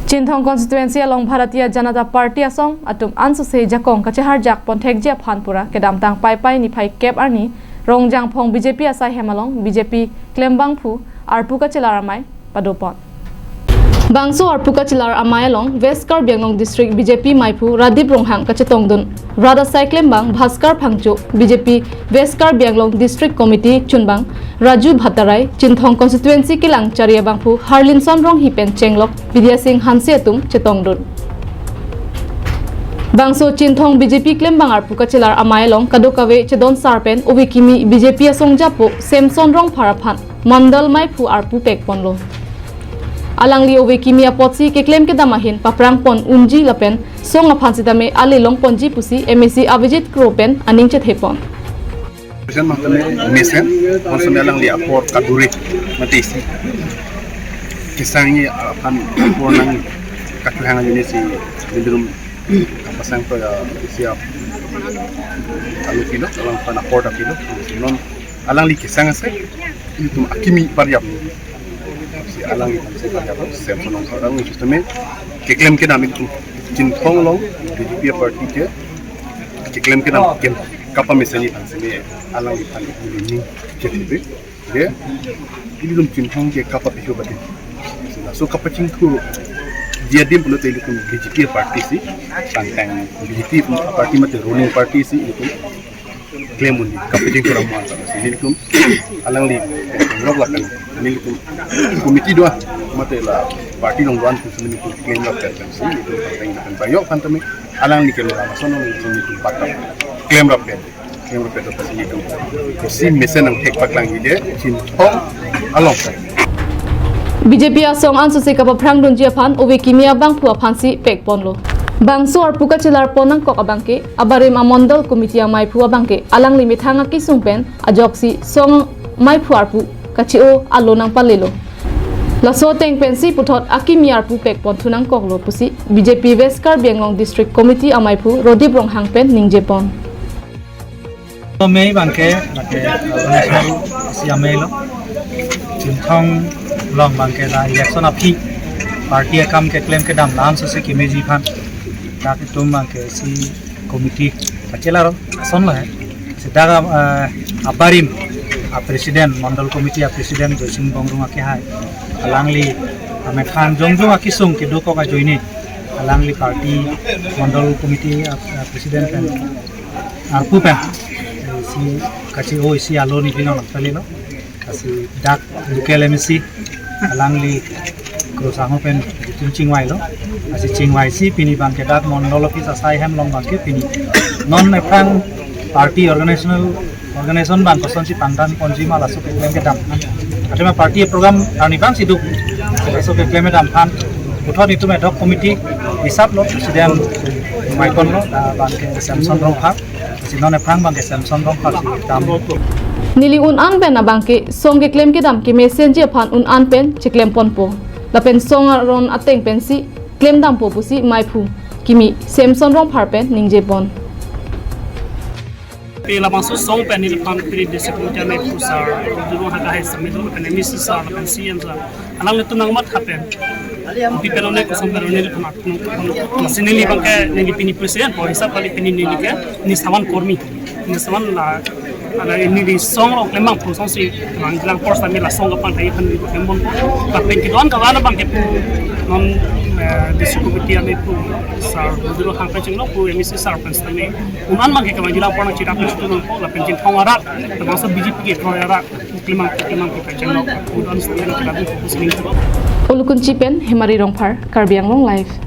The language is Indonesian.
Chinthong constituency along Bharatiya Janata Party asong atum ansu se jakong kachehar jak ponthek je phanpura kedam tang pai pai ni phai kep arni rongjang phong BJP asai hemalong BJP klembang phu arpu kachelar amai padopon bangso arpu kachelar amai along West Karbianglong district BJP maipu Radip Ronghang kachetongdun Rada Cyclembang Bhaskar Phangcho BJP West Karbianglong district committee chunbang Raju Bhatarai Chinthong constituency kilang charia bangphu Harlinson rong hipen chenglok Vidya Singh Hanseatum chetongdun bangso Chinthong BJP klembang arpu kachelar amai along kadokawe chedon sarpen obikimi BJP asong japo Samson rong pharaphan Mandal maipu arpu pekponlo alangli owe kimia potsi ke claim ke damahin paprang pon unji lapen song aphansitame alilong ponji pusi MSC Avijit Kropen aning chethepon President Mahatme Mesen konsumnya alangli apor kaduri matisi kisangi akan pornang katuhangan ini si bendrum kapasang to siap alu kilo alang pana porta kilo non alangli kisang se itu akimi variab si alang itu se variab sem sono orang justamente que claim que namit Chinthong long BJP party que claim que nam ken kapa mesani panseme alang itu ini jadi dia ini dum Chinthong ke kapa pihu bade so kapa Chinthong dia dim pulo tele kun BJP party si tangtang BJP party mate ruling party si itu claim undi kapajing kurang mata sini kum alang li rok lakan ini kum komiti doa mate la party long wan tu sini kum claim la kan si itu tangtang kan bayok kan teme alang li kem la sono sini kum pakam claim rap to sini kum si mesen ang tek paklang ide Chinthong along BJP asong ansu se kapa phrang don jiaphan owe kimia bang phua phansi pekponlo bangso arpu kachelar ponang kok abangke abare mamondol komiti amai phua bangke alang limit hanga ki sungpen ajoksi song mai phu arpu kachio alonang palelo laso teng pensi puthot akimi arpu pekpon thunang koklo pusi BJP West Karbianglong district committee amai phu Rodip Ronghang pen ningjepon mei bangke si amelo Chinthong long bangke la election api party kam ke claim ke dam lam se kimeji phan ta ke tum bangke si committee kachelar son la hai se daga abarim a president mandal committee a president joising bongrung ake hai alangli ame khan jongjong aki sung ke do ko ka joini alangli party mandal committee president pen arpu pen si kachi oi si aloni bino laktalilo asi dak local MSC alangli krosango pen chingwai lo asi chingwai si pini bangke dak mondol office asai hem long bangke pini non ephang party organization bang koson si pangdan ponji mala so claim ke dam atema party program ani bang siduk so claim dam phan uthon itu medok committee hisab lo president maikon lo bangke Samson rong phak si non ephang bangke Samson rong phak dam Nili un an pen abangke song ke claim ke dam ke messenger phan un an pen che claim ponpo la pen song ron ateng pen si claim dam po pusi mai phu kimi Samson rong phar pen ningje pon pela bangso song pen ni pan pri disability mai phu sar dulu ha hai samido pen MSC sar pen CM sar alang tu nang mat hapen pi perone ko som perone ni kamak no sinili bangke ni pini president po hisab kali pini ni ke ni sawan kormi ni sawan la ala ini di song lo klembang phu song si manglang force kami la song apa dai phan di kembon ka pen ki don ka wana bang ke non disikuti ame pu sar dulu hang ka chinglo pu MSC sar pen stane unan mang ke ka jila pona chira pen stu no la pen jin thong ara to bang so BJP ke thong ara klembang ki ka chinglo udon stane ka la pu sing Ulukunci pen Himari Rongphar Karbianglong live